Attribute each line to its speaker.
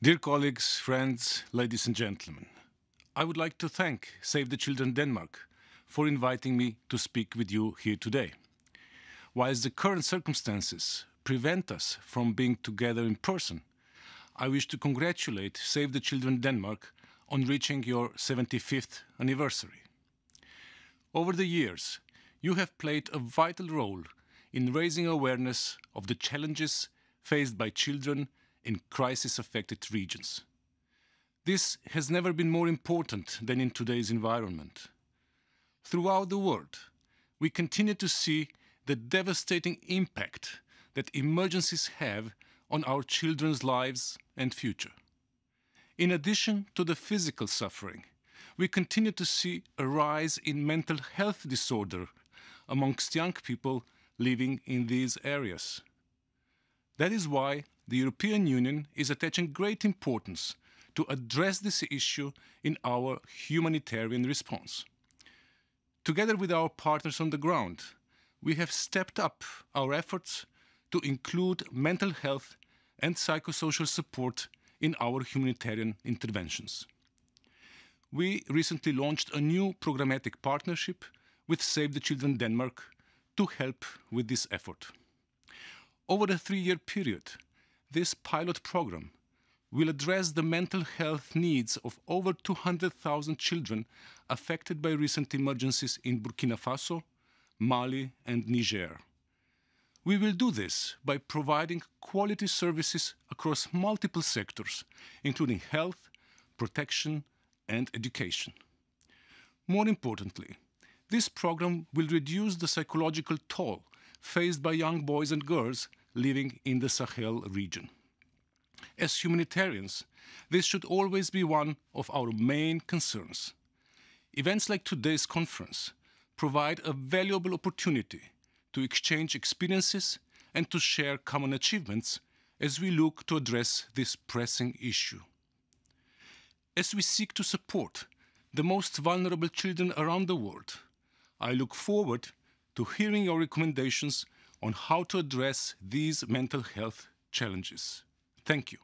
Speaker 1: Dear colleagues, friends, ladies and gentlemen, I would like to thank Save the Children Denmark for inviting me to speak with you here today. Whilst the current circumstances prevent us from being together in person, I wish to congratulate Save the Children Denmark on reaching your 75th anniversary. Over the years, you have played a vital role in raising awareness of the challenges faced by children in crisis-affected regions. This has never been more important than in today's environment. Throughout the world, we continue to see the devastating impact that emergencies have on our children's lives and future. In addition to the physical suffering, we continue to see a rise in mental health disorder amongst young people living in these areas. That is why the European Union is attaching great importance to address this issue in our humanitarian response. Together with our partners on the ground, we have stepped up our efforts to include mental health and psychosocial support in our humanitarian interventions. We recently launched a new programmatic partnership with Save the Children Denmark to help with this effort. Over a 3-year period, this pilot program will address the mental health needs of over 200,000 children affected by recent emergencies in Burkina Faso, Mali, and Niger. We will do this by providing quality services across multiple sectors, including health, protection, and education. More importantly, this program will reduce the psychological toll faced by young boys and girls living in the Sahel region. As humanitarians, this should always be one of our main concerns. Events like today's conference provide a valuable opportunity to exchange experiences and to share common achievements as we look to address this pressing issue. As we seek to support the most vulnerable children around the world, I look forward to hearing your recommendations on how to address these mental health challenges. Thank you.